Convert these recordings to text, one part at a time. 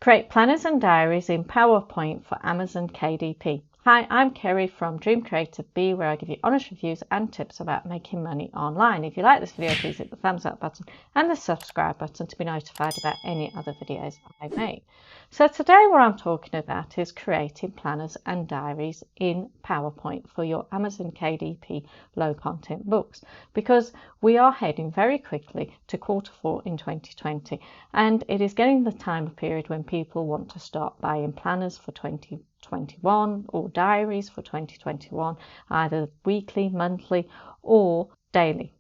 Create planners and diaries in PowerPoint for Amazon KDP. Hi, I'm Kerry from Dream Creative Bee, where I give you honest reviews and tips about making money online. If you like this video, please hit the thumbs up button and the subscribe button to be notified about any other videos I make. So today what I'm talking about is creating planners and diaries in PowerPoint for your Amazon KDP Low Content books, because we are heading very quickly to Q4 in 2020, and it is getting the time period when people want to start buying planners for 2021 or diaries for 2021, either weekly, monthly or daily.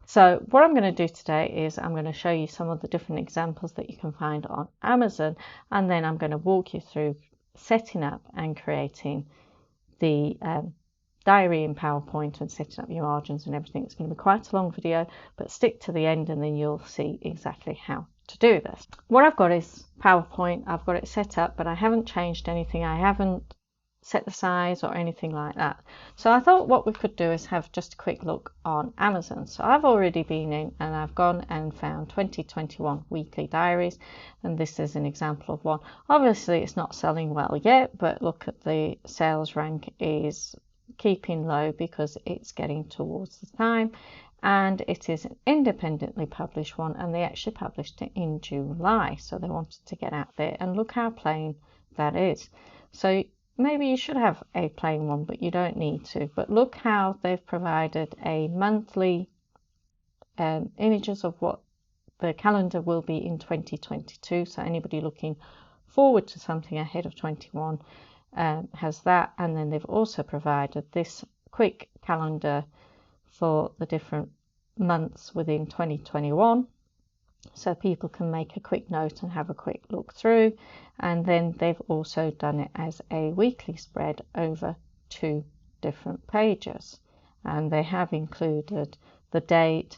So what I'm going to do today is I'm going to show you some of the different examples that you can find on Amazon, and then I'm going to walk you through setting up and creating the diary in PowerPoint and setting up your margins and everything. It's going to be quite a long video, but stick to the end and then you'll see exactly how to do this. What I've got is PowerPoint. I've got it set up, but I haven't changed anything. I haven't set the size or anything like that. So I thought what we could do is have just a quick look on Amazon. So I've already been in and I've gone and found 2021 weekly diaries, and this is an example of one. Obviously it's not selling well yet, but look at the sales rank is keeping low because it's getting towards the time, and it is an independently published one, and they actually published it in July, so they wanted to get out there, and look how plain that is. So maybe you should have a plain one, but you don't need to. But look how they've provided a monthly images of what the calendar will be in 2022. So anybody looking forward to something ahead of 21 has that. And then they've also provided this quick calendar for the different months within 2021. So people can make a quick note and have a quick look through. And then they've also done it as a weekly spread over 2 different pages. And they have included the date,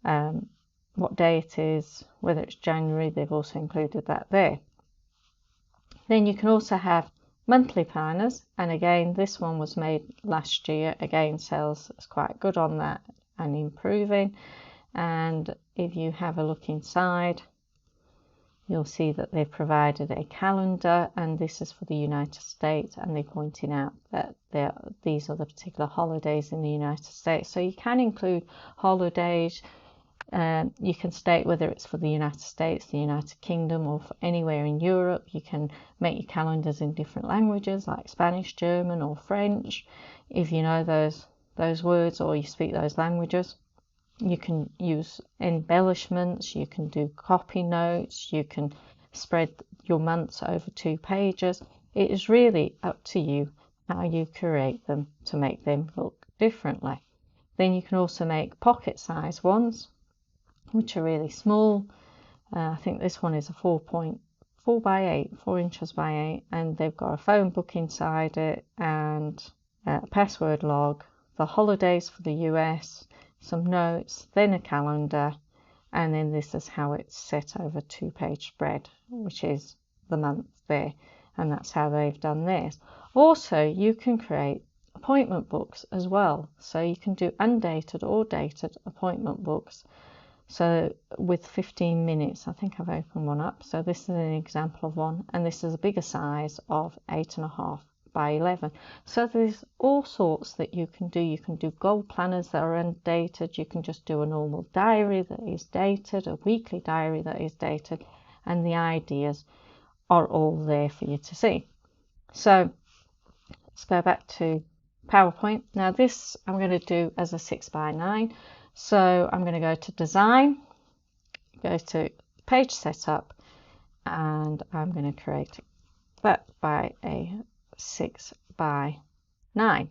what day it is, whether it's January, they've also included that there. Then you can also have monthly planners. And again, this one was made last year. Again, sales is quite good on that and improving. And if you have a look inside, you'll see that they've provided a calendar, and this is for the United States, and they're pointing out that these are the particular holidays in the United States. So you can include holidays. You can state whether it's for the United States, the United Kingdom, or for anywhere in Europe. You can make your calendars in different languages like Spanish, German or French, if you know those words or you speak those languages. You can use embellishments, you can do copy notes, you can spread your months over 2 pages. It is really up to you how you create them to make them look differently. Then you can also make pocket size ones, which are really small. I think this one is a 4 by 8, 4 inches by 8, and they've got a phone book inside it and a password log, the holidays for the US, some notes, then a calendar, and then this is how it's set over 2-page spread, which is the month there, and that's how they've done theirs. Also, you can create appointment books as well, so you can do undated or dated appointment books. So with 15 minutes, I think I've opened one up. So this is an example of one, and this is a bigger size of 8.5 by 11. So there's all sorts that you can do. You can do gold planners that are undated. You can just do a normal diary that is dated, a weekly diary that is dated, and the ideas are all there for you to see. So let's go back to PowerPoint. Now this I'm going to do as a 6 by 9. So I'm going to go to design, go to page setup, and I'm going to create that by a 6 by 9.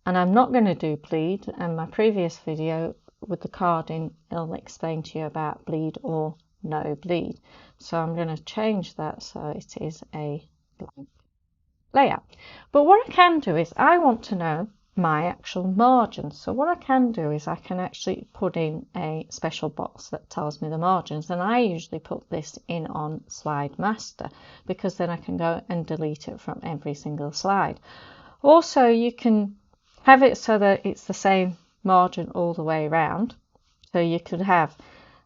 And I'm not going to do bleed, and my previous video with the carding, it'll explain to you about bleed or no bleed. So I'm going to change that so it is a blank layout. But what I can do is I want to know my actual margins. So what I can do is I can actually put in a special box that tells me the margins, and I usually put this in on Slide Master because then I can go and delete it from every single slide. Also, you can have it so that it's the same margin all the way around. So you could have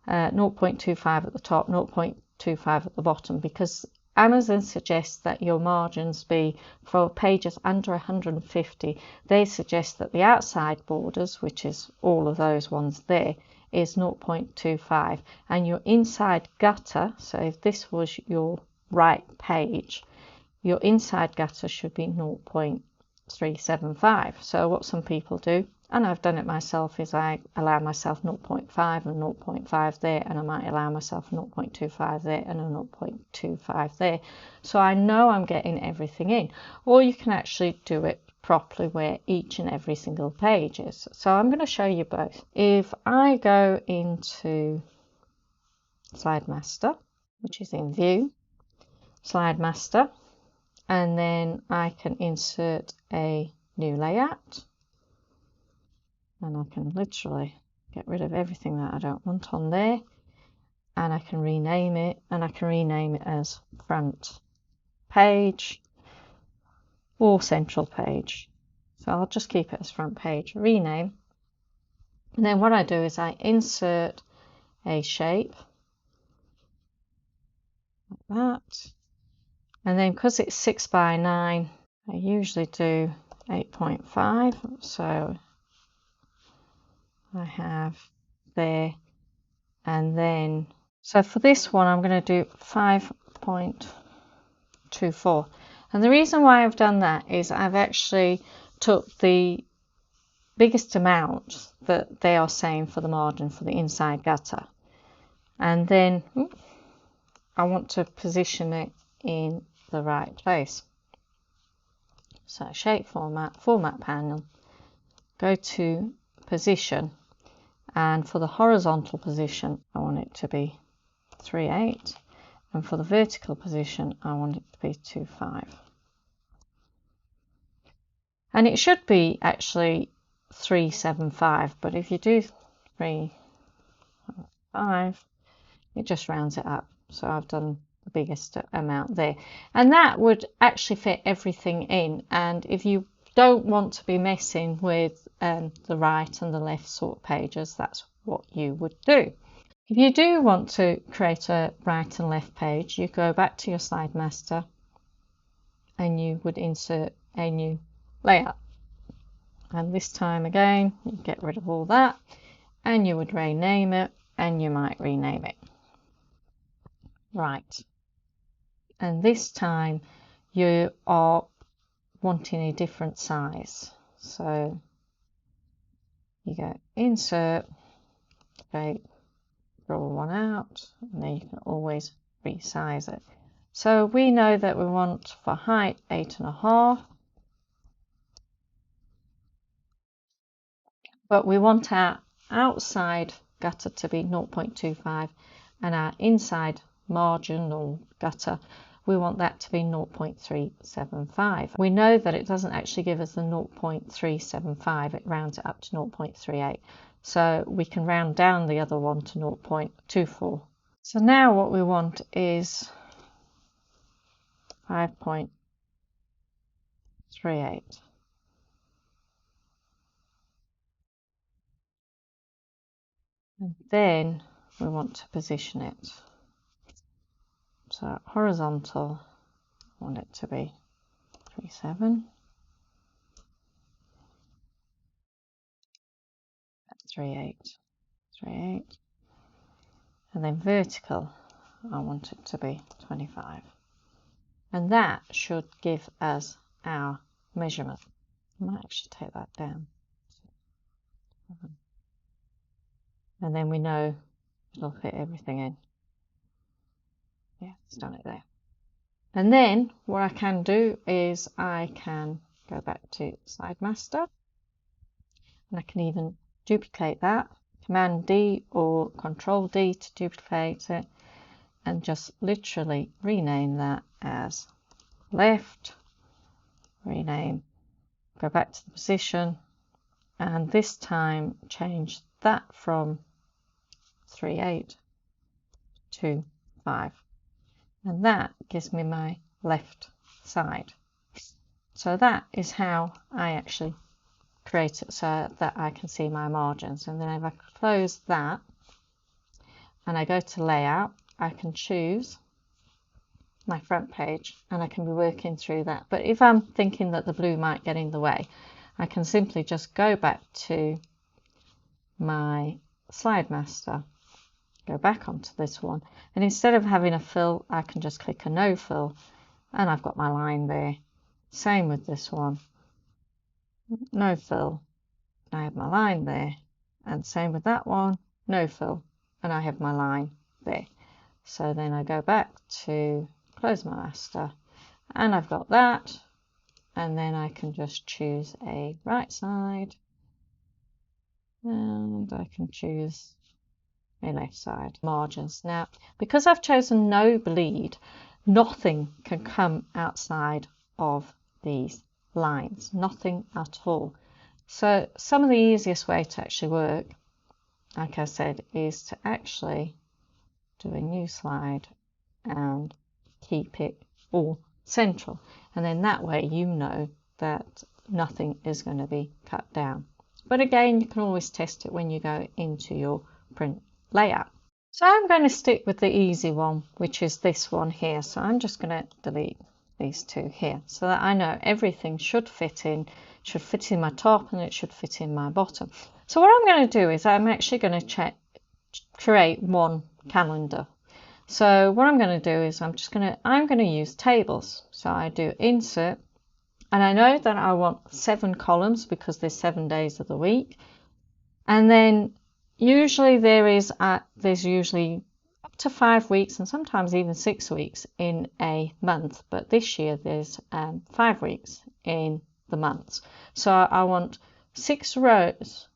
0.25 at the top, 0.25 0.25 at the bottom, because Amazon suggests that your margins be for pages under 150. They suggest that the outside borders, which is all of those ones there, is 0.25, and your inside gutter, so if this was your right page, your inside gutter should be 0.375. So what some people do, and I've done it myself, is I allow myself 0.5 and 0.5 there, and I might allow myself 0.25 there and a 0.25 there, so I know I'm getting everything in. Or you can actually do it properly where each and every single page is. So I'm going to show you both. If I go into Slide Master, which is in View, Slide Master, and then I can insert a new layout, and I can literally get rid of everything that I don't want on there, and I can rename it, and I can rename it as Front Page or Central Page. So I'll just keep it as Front Page, rename, and then what I do is I insert a shape like that, and then because it's 6 by 9, I usually do 8.5, so I have there, and then so for this one I'm going to do 5.24, and the reason why I've done that is I've actually took the biggest amount that they are saying for the margin for the inside gutter, and then I want to position it in the right place. So shape format panel, go to position, and for the horizontal position I want it to be 3.8, and for the vertical position I want it to be 2.5, and it should be actually 3.75, but if you do 3.5 it just rounds it up, so I've done the biggest amount there, and that would actually fit everything in. And if you don't want to be messing with the right and the left sort pages, that's what you would do. If you do want to create a right and left page, you go back to your Slide Master and you would insert a new layout, and this time again you get rid of all that and you would rename it, and you might rename it right, and this time you are wanting a different size, so you go insert, okay, draw one out, and then you can always resize it. So we know that we want for height 8.5, but we want our outside gutter to be 0.25 and our inside margin or gutter, we want that to be 0.375. We know that it doesn't actually give us the 0.375, it rounds it up to 0.38. So we can round down the other one to 0.24. So now what we want is 5.38. And then we want to position it. So horizontal, I want it to be 3.7. 3.8, and then vertical I want it to be 25, and that should give us our measurement. I might actually take that down, and then we know it'll fit everything in. Yeah, it's done it there. And then what I can do is I can go back to Slide Master, and I can even duplicate that, Command D or Control D to duplicate it, and just literally rename that as left, rename, go back to the position, and this time change that from 3.8 to 5, and that gives me my left side. So that is how I actually create it so that I can see my margins. And then if I close that and I go to layout I can choose my front page and I can be working through that. But if I'm thinking that the blue might get in the way, I can simply just go back to my slide master, go back onto this one, and instead of having a fill, I can just click a no fill, and I've got my line there. Same with this one, no fill, I have my line there, and same with that one, no fill, and I have my line there. So then I go back to close my master, and I've got that, and then I can just choose a right side, and I can choose a left side. Margins. Now, because I've chosen no bleed, nothing can come outside of these lines, nothing at all. So some of the easiest way to actually work, like I said, is to actually do a new slide and keep it all central, and then that way you know that nothing is going to be cut down. But again, you can always test it when you go into your print layout. So I'm going to stick with the easy one, which is this one here. So I'm just going to delete these two here so that I know everything should fit in my top and it should fit in my bottom. So what I'm going to do is I'm actually going to create one calendar. So what I'm going to do is I'm going to use tables. So I do insert, and I know that I want 7 columns because there's 7 days of the week, and then usually there's usually up to 5 weeks and sometimes even 6 weeks in a month, but this year there's 5 weeks in the months. So I want 6 rows.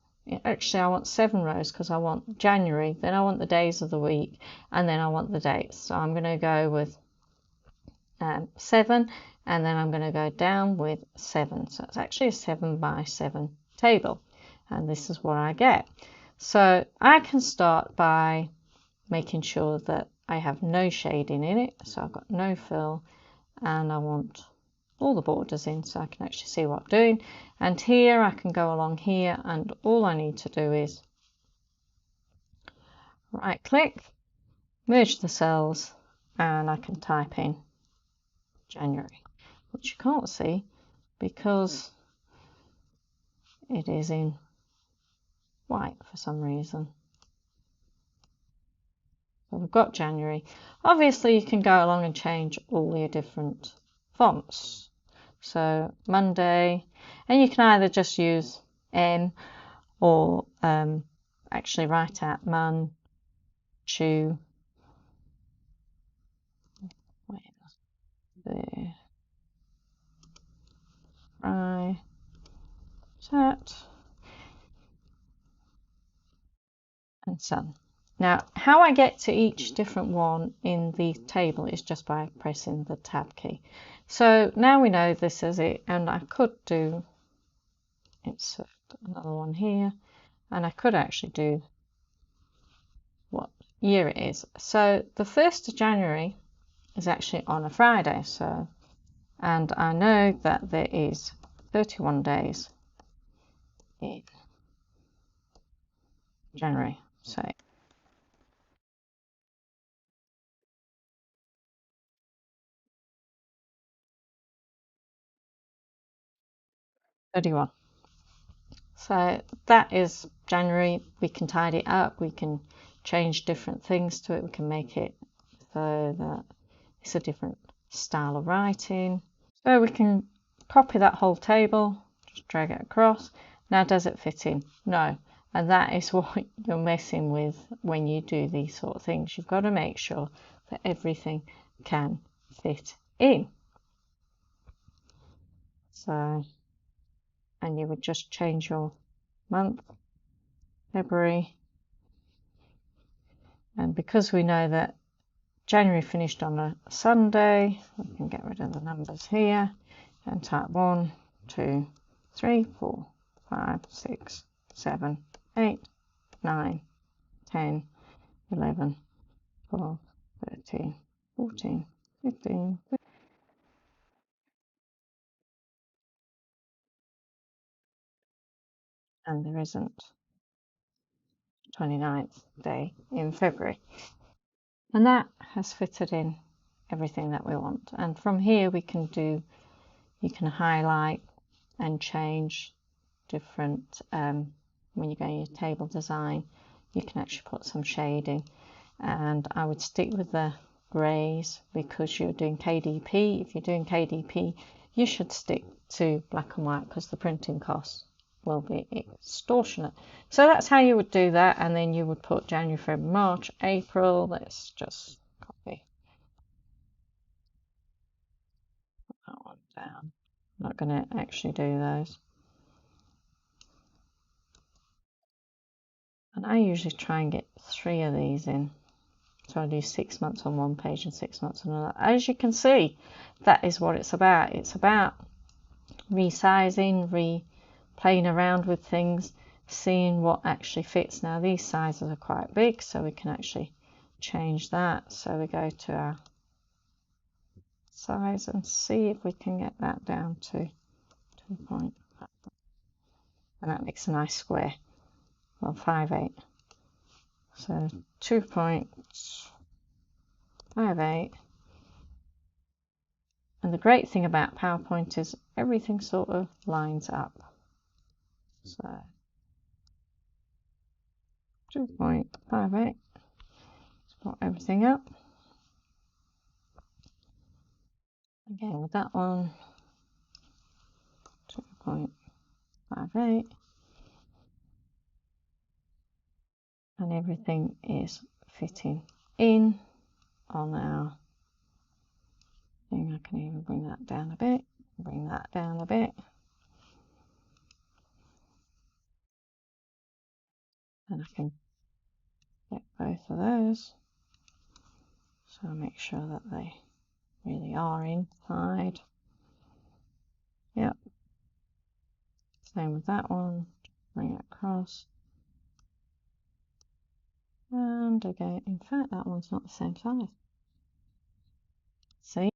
Actually, I want 7 rows because I want January, then I want the days of the week, and then I want the dates. So I'm going to go with 7, and then I'm going to go down with 7. So it's actually a 7 by 7 table, and this is what I get. So I can start by making sure that I have no shading in it. So I've got no fill, and I want all the borders in so I can actually see what I'm doing. And here I can go along here, and all I need to do is right click, merge the cells, and I can type in January, which you can't see because it is in white for some reason. So we've got January. Obviously you can go along and change all your different fonts. So Monday, and you can either just use M or actually write out Man, Chew, there, Fry, Chat, and Sun. Now, how I get to each different one in the table is just by pressing the Tab key. So now we know this is it, and I could do insert another one here, and I could actually do what year it is. So the 1st of January is actually on a Friday, so, and I know that there is 31 days in January, so 31. So that is January. We can tidy it up, we can change different things to it, we can make it so that it's a different style of writing. So we can copy that whole table, just drag it across. Now does it fit in? No. And that is what you're messing with when you do these sort of things. You've got to make sure that everything can fit in. So, and you would just change your month, February, and because we know that January finished on a Sunday, we can get rid of the numbers here and type 1, 2, 3, 4, 5, 6, 7, 8, 9, 10, 11, 12, 13, 14, 15, and there isn't 29th day in February. And that has fitted in everything that we want. And from here we can do, you can highlight and change different, when you go in your table design, you can actually put some shading. And I would stick with the greys because you're doing KDP. If you're doing KDP, you should stick to black and white because the printing costs will be extortionate. So that's how you would do that, and then you would put January, February, March, April. Let's just copy that one down. I'm not going to actually do those. And I usually try and get 3 of these in. So I do 6 months on one page and 6 months on another. As you can see, that is what it's about. It's about resizing, playing around with things, seeing what actually fits. Now these sizes are quite big, so we can actually change that. So we go to our size and see if we can get that down to 2.5. And that makes a nice square. Well, 5/8. So 2.58. And the great thing about PowerPoint is everything sort of lines up. So 2.58. Let's put everything up. Again with that one, 2.58. And everything is fitting in on our thing. I can even bring that down a bit, bring that down a bit. And I can get both of those. So make sure that they really are inside. Yep. Same with that one. Bring it across. And again, in fact, that one's not the same size. See?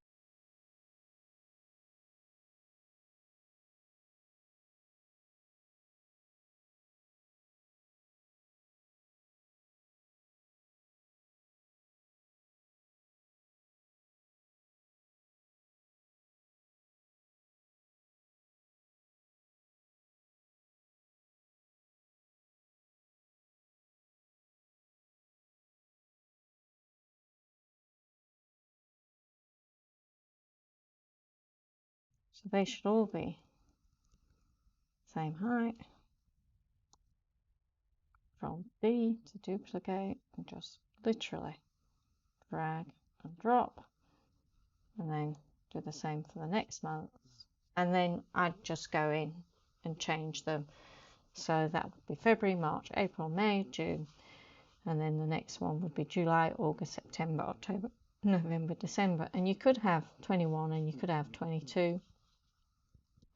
So they should all be same height. From B to duplicate and just literally drag and drop, and then do the same for the next month. And then I'd just go in and change them. So that would be February, March, April, May, June, and then the next one would be July, August, September, October, November, December. And you could have 21 and you could have 22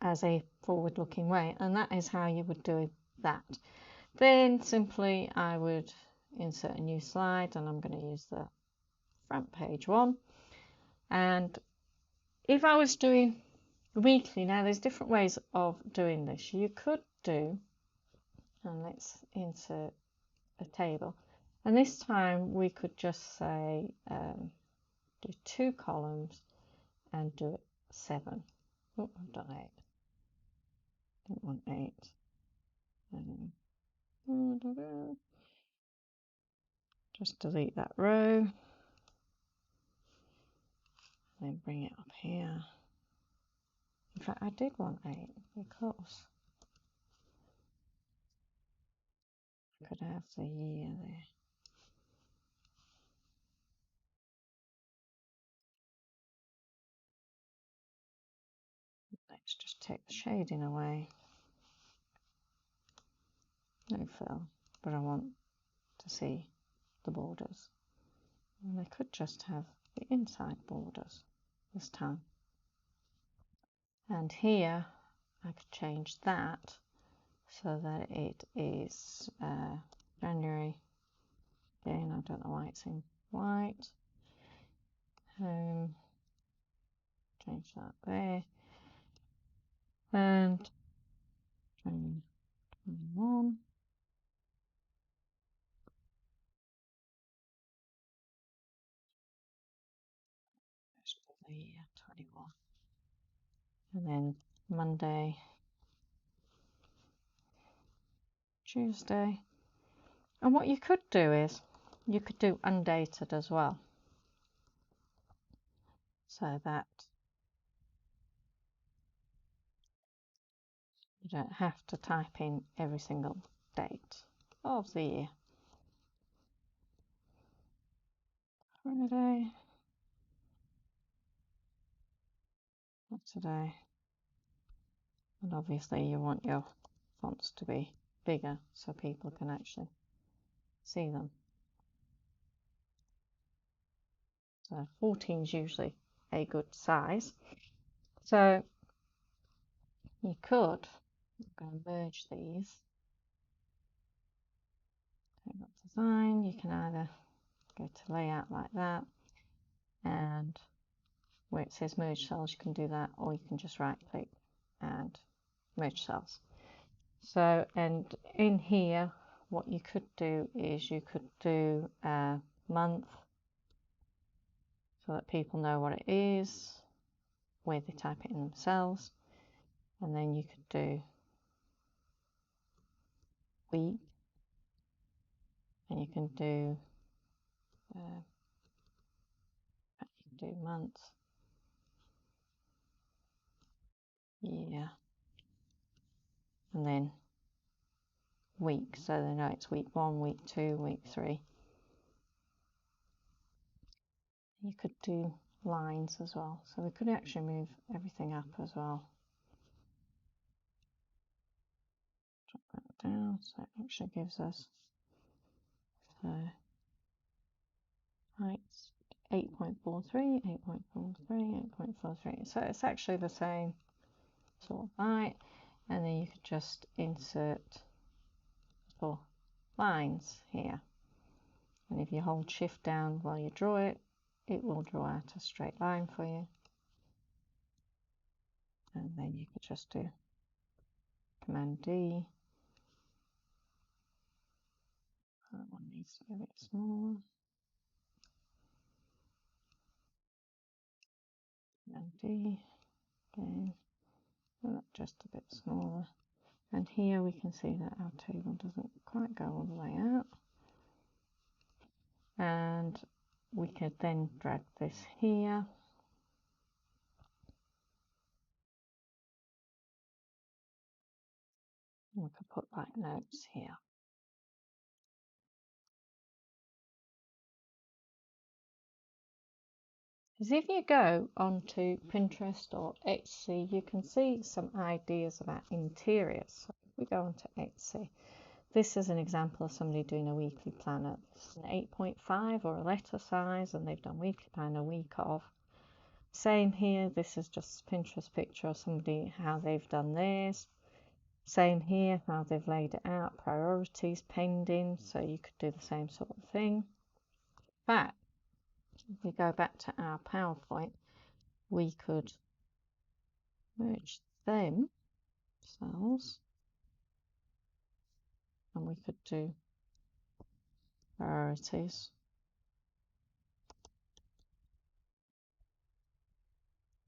as a forward-looking way, and that is how you would do that. Then simply I would insert a new slide, and I'm going to use the front page one. And if I was doing weekly, now there's different ways of doing this. You could do, and let's insert a table, and this time we could just say do 2 columns and do it 7. Oh, I've done 8. Don't want 8. Just delete that row, then bring it up here. In fact, I did want 8 because I could have the year there. Let's just take the shading away. No fill, but I want to see the borders. And I could just have the inside borders this time. And here I could change that so that it is January. Again, I don't know why it's in white. Change that there. And 21. year 21. And then Monday, Tuesday. And what you could do is you could do undated as well, so that you don't have to type in every single date of the year. Friday, Saturday, and obviously you want your fonts to be bigger so people can actually see them. So 14 is usually a good size. So you could go and merge these. Turn up design. You can either go to layout like that, and where it says merge cells, you can do that, or you can just right click and merge cells. So, and in here, what you could do is you could do a month so that people know what it is, where they type it in themselves, and then you could do week, and you can do month, year, and then week, so they know it's week 1, week 2, week 3. You could do lines as well, so we could actually move everything up as well. Drop that down, so it actually gives us, so heights 8.43, 8.43, 8.43. So it's actually the same sort of height, and then you could just insert for lines here. And if you hold shift down while you draw it, it will draw out a straight line for you. And then you could just do Command D. That one needs to be a bit smaller. Command D again, just a bit smaller. And here we can see that our table doesn't quite go all the way out. And we could then drag this here. We could put like notes here. Because if you go onto Pinterest or Etsy, you can see some ideas about interiors. So if we go onto Etsy, this is an example of somebody doing a weekly planner. This is an 8.5 or a letter size, and they've done weekly planner a week of. Same here, this is just a Pinterest picture of somebody, how they've done theirs. Same here, how they've laid it out, priorities, pending, so you could do the same sort of thing. But if we go back to our PowerPoint, we could merge them cells, and we could do priorities.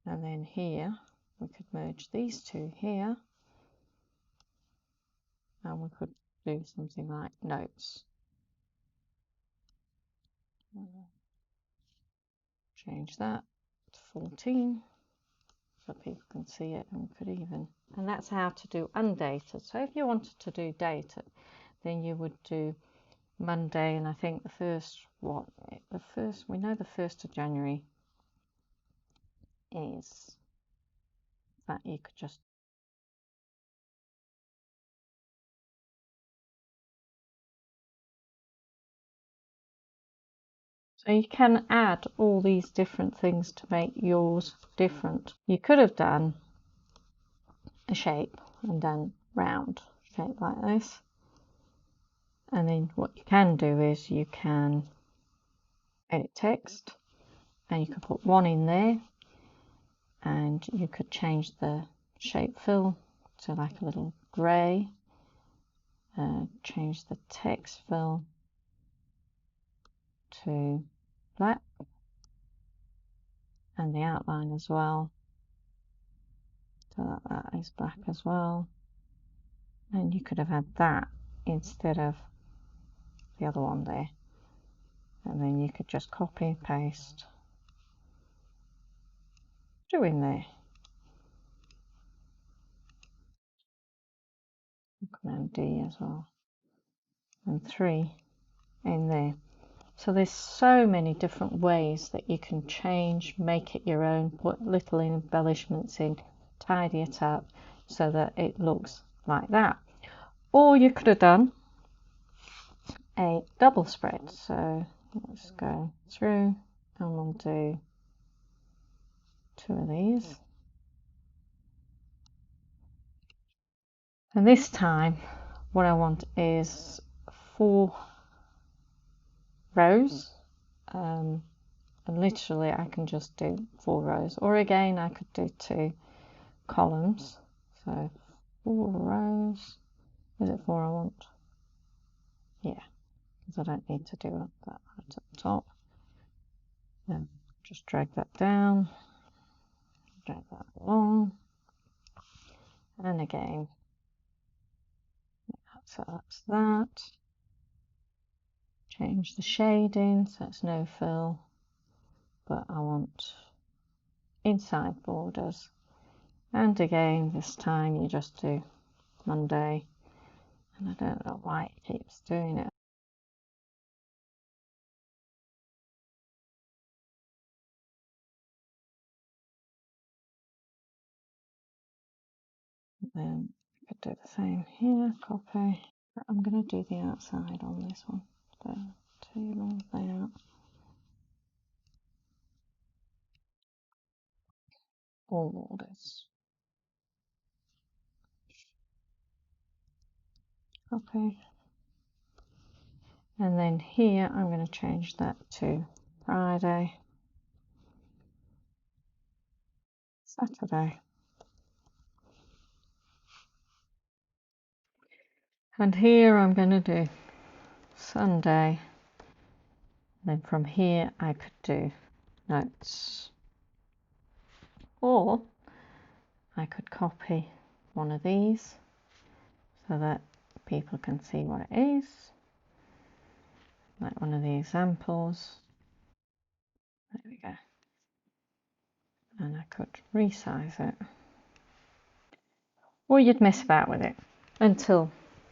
And then here, we could merge these two here, and we could do something like notes. Change that to 14 so people can see it, and we could even, and that's how to do undated. So if you wanted to do dated, then you would do Monday, and I think the first, we know the 1st of January is that you could just so you can add all these different things to make yours different. You could have done a shape and done round shape like this, and then what you can do is you can edit text, and you could put 1 in there, and you could change the shape fill to like a little grey, change the text fill to black, and the outline as well, so that is black as well. And you could have had that instead of the other one there, and then you could just copy and paste two in there. Command D as well, and 3 in there. So there's so many different ways that you can change, make it your own, put little embellishments in, tidy it up so that it looks like that. Or you could have done a double spread. So let's go through and we'll do 2 of these. And this time what I want is 4 rows. And literally I can just do 4 rows, or again I could do 2 columns. So 4 rows. Is it 4 I want? Yeah, because I don't need to do that right at the top. Just drag that down, drag that along, and again, so that's that. Change the shading so it's no fill, but I want inside borders. And again, this time you just do Monday, and I don't know why it keeps doing it. Then I could do the same here, copy. I'm going to do the outside on this one. So 2 long layout. All borders. Copy. And then here I'm going to change that to Friday, Saturday. And here I'm going to do Sunday. Then from here I could do notes. Or I could copy one of these so that people can see what it is. Like one of the examples. There we go. And I could resize it. Or you'd mess about with it until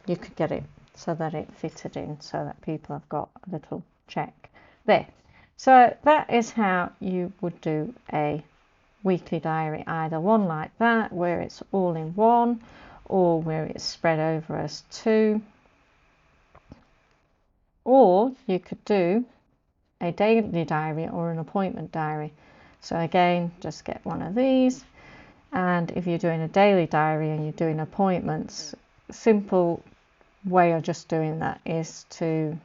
you could get it so that it fitted in, so that people have got a little check there. So that is how you would do a weekly diary, either one like that where it's all in one, or where it's spread over as 2, or you could do a daily diary or an appointment diary. So again, just get one of these, and if you're doing a daily diary and you're doing appointments, simple way of just doing that is to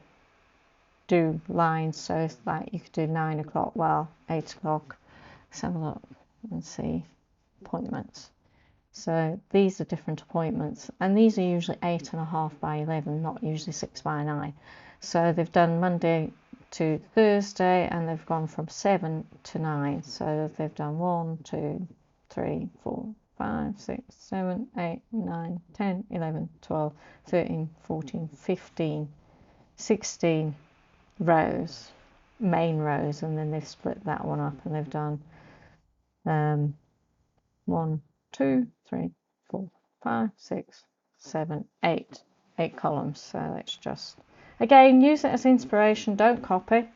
do lines. So it's like you could do 9 o'clock, well, 8 o'clock. Let's have a look and see appointments. So these are different appointments, and these are usually 8.5 by 11, not usually 6 by 9. So they've done Monday to Thursday, and they've gone from 7 to 9. So they've done 1, 2, 3, 4, 5, 6, 7, 8, 9, 10, 11, 12, 13, 14, 15, 16 rows, main rows, and then they've split that one up and they've done 1, 2, 3, 4, 5, 6, 7, 8 columns. So it's just, again, use it as inspiration, don't copy.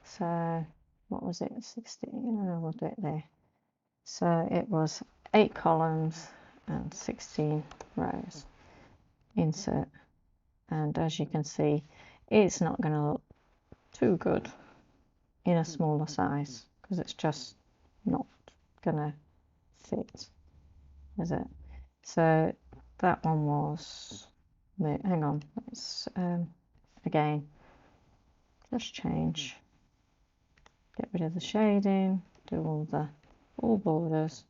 So what was it, 16? We'll do it there. So it was 8 columns and 16 rows. Insert, and as you can see, it's not going to look too good in a smaller size because it's just not going to fit, is it? So that one was, hang on, let's again just change, get rid of the shading, do all borders,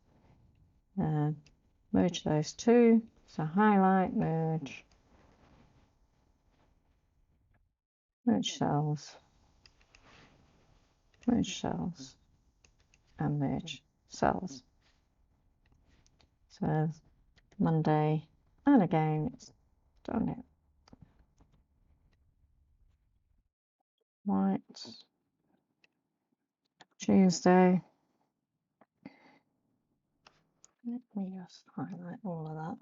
merge those two, so highlight, merge cells, merge cells, and merge cells. So Monday, and again it's done it. White, Tuesday. Let me just highlight all of that.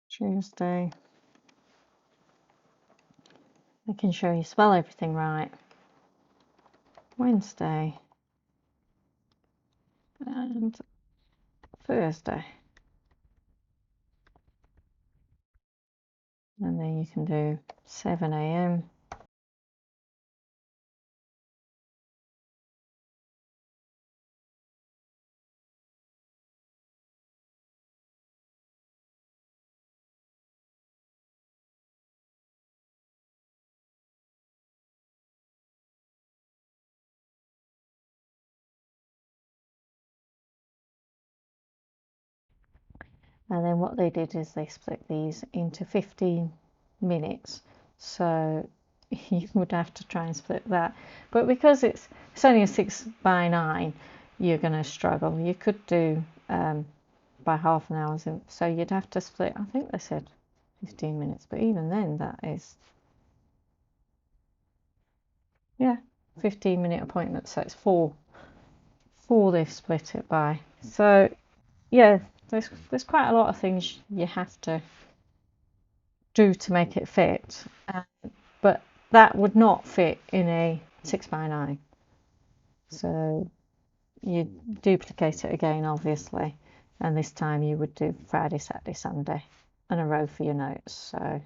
Tuesday. Making sure you spell everything right. Wednesday. And Thursday. And then you can do 7 a.m. And then what they did is they split these into 15 minutes. So you would have to try and split that. But because it's only a 6x9, you're going to struggle. You could do by half an hour. So you'd have to split, I think they said 15 minutes. But even then, that is, yeah, 15-minute appointment. So it's four they've split it by. So yeah, there's quite a lot of things you have to do to make it fit, but that would not fit in a 6x9. So you duplicate it again, obviously, and this time you would do Friday, Saturday, Sunday, and a row for your notes. So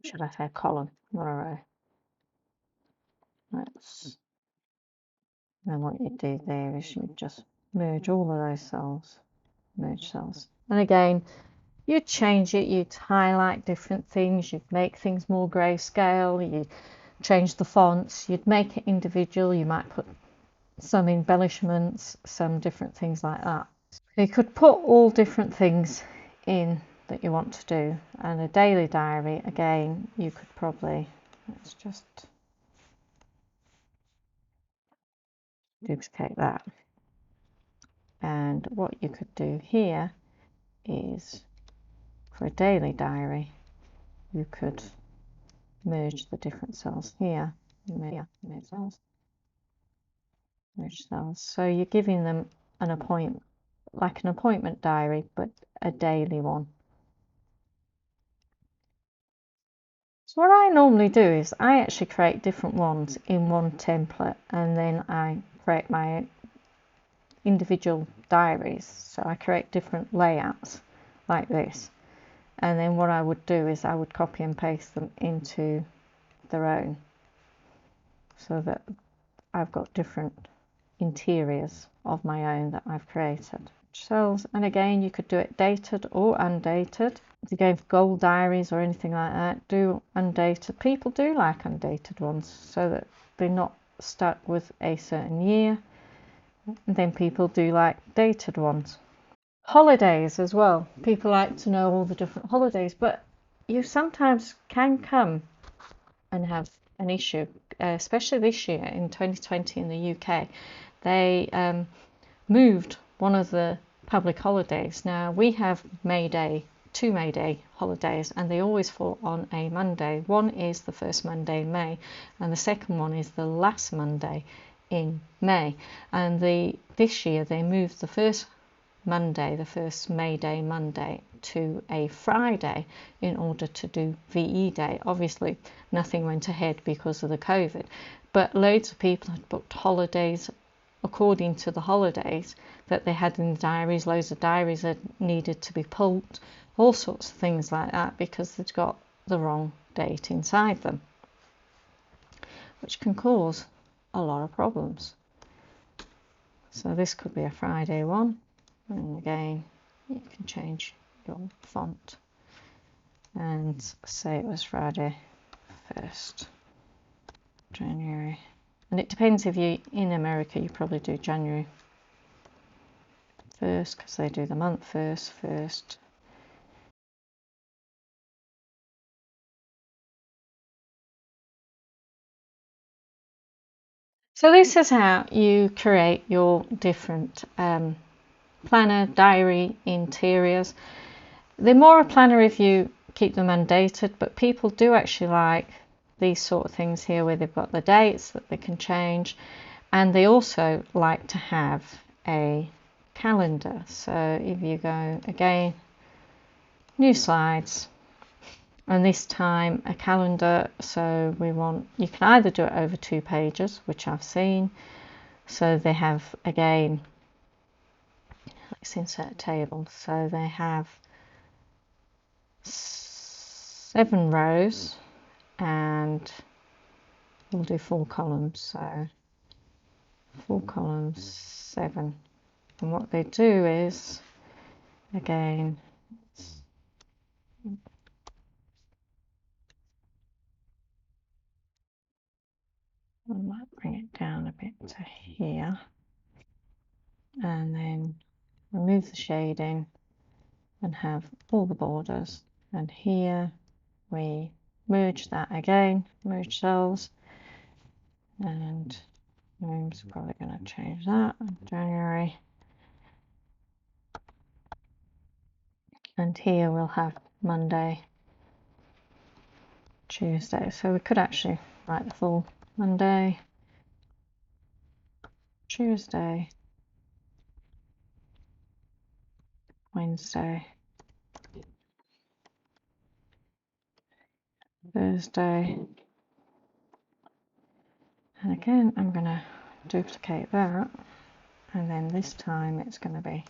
should I say a column, not a row? Then what you do there is you just merge all of those cells, merge cells, and again you'd change it, you'd highlight different things, you'd make things more grayscale, you'd change the fonts, you'd make it individual, you might put some embellishments, some different things like that. You could put all different things in that you want to do. And a daily diary, again, you could probably, let's just duplicate that. And what you could do here is, for a daily diary, you could merge the different cells here, merge cells, merge cells. So you're giving them an appointment, like an appointment diary, but a daily one. So what I normally do is I actually create different ones in one template, and then I create my individual diaries. So I create different layouts like this, and then what I would do is I would copy and paste them into their own, so that I've got different interiors of my own that I've created. Cells, and again you could do it dated or undated. If you're going for gold diaries or anything like that, do undated. People do like undated ones so that they're not stuck with a certain year. And then people do like dated ones. Holidays as well. People like to know all the different holidays, but you sometimes can come and have an issue, especially this year in 2020 in the UK. They moved one of the public holidays. Now we have May Day, 2 May Day holidays, and they always fall on a Monday. One is the first Monday in May, and the second one is the last Monday in May. And this year they moved the first Monday, the first May Day Monday, to a Friday in order to do VE Day. Obviously nothing went ahead because of the COVID, but loads of people had booked holidays according to the holidays that they had in the diaries. Loads of diaries that needed to be pulled, all sorts of things like that, because they'd got the wrong date inside them, which can cause a lot of problems. So this could be a Friday one, and again you can change your font and say it was Friday 1st January. And it depends, if you're in America you probably do January 1st because they do the month first. So this is how you create your different planner, diary, interiors. They're more a planner if you keep them undated, but people do actually like these sort of things here where they've got the dates that they can change, and they also like to have a calendar. So if you go again, new slides, and this time a calendar, so you can either do it over 2 pages, which I've seen, so they have, again, let's insert a table, so they have 7 rows, and we'll do 4 columns, so 4 columns, 7, and what they do is, again, I might bring it down a bit to here, and then remove the shading and have all the borders, and here we merge that again, merge cells, and I'm probably going to change that, January, and here we'll have Monday, Tuesday, so we could actually write the full Monday, Tuesday, Wednesday, Thursday, and again I'm going to duplicate that, and then this time it's going to be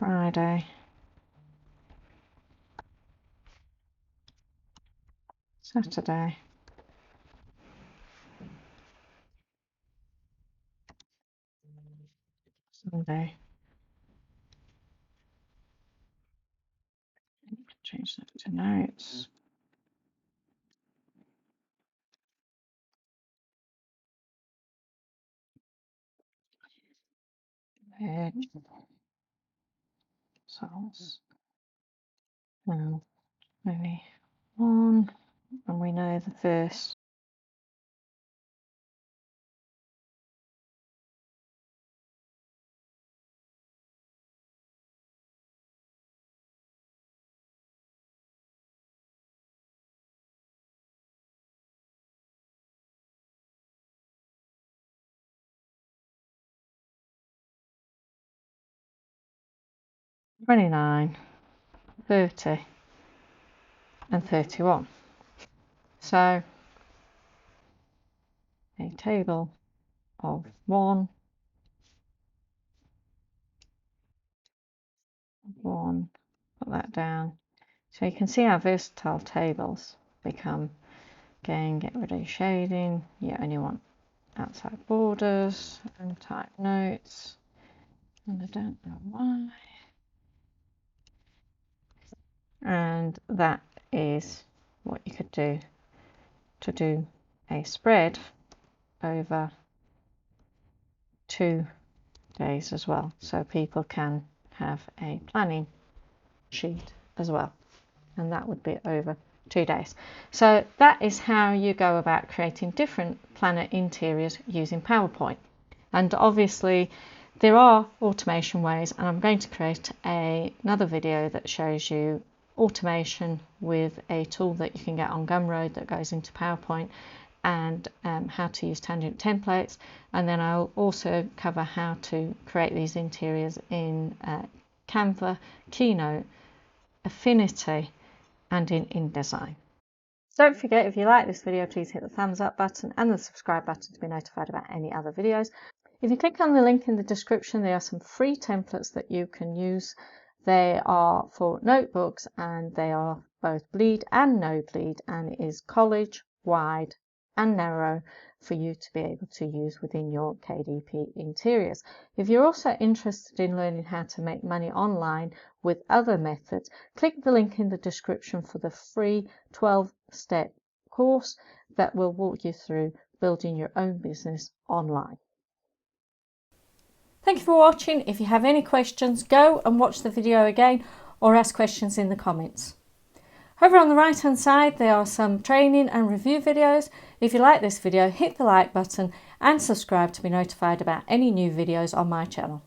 Friday, Saturday, Sunday. Change that to notes. Cells. Now, only 1, and we know the first. 29, 30, and 31. So a table of 1, 1, put that down. So you can see our versatile tables become, again, get rid of shading, you only want outside borders, and type notes, and I don't know why. And that is what you could do to do a spread over 2 days as well, so people can have a planning sheet as well, and that would be over 2 days. So that is how you go about creating different planner interiors using PowerPoint. And obviously there are automation ways, and I'm going to create another video that shows you automation with a tool that you can get on Gumroad that goes into PowerPoint, and how to use tangent templates, and then I'll also cover how to create these interiors in Canva, Keynote, Affinity, and in InDesign. So don't forget, if you like this video, please hit the thumbs up button and the subscribe button to be notified about any other videos. If you click on the link in the description, there are some free templates that you can use. They are for notebooks, and they are both bleed and no bleed, and it is college wide and narrow for you to be able to use within your KDP interiors. If you're also interested in learning how to make money online with other methods, click the link in the description for the free 12-step course that will walk you through building your own business online. Thank you for watching. If you have any questions, go and watch the video again or ask questions in the comments. Over on the right hand side there are some training and review videos. If you like this video, hit the like button and subscribe to be notified about any new videos on my channel.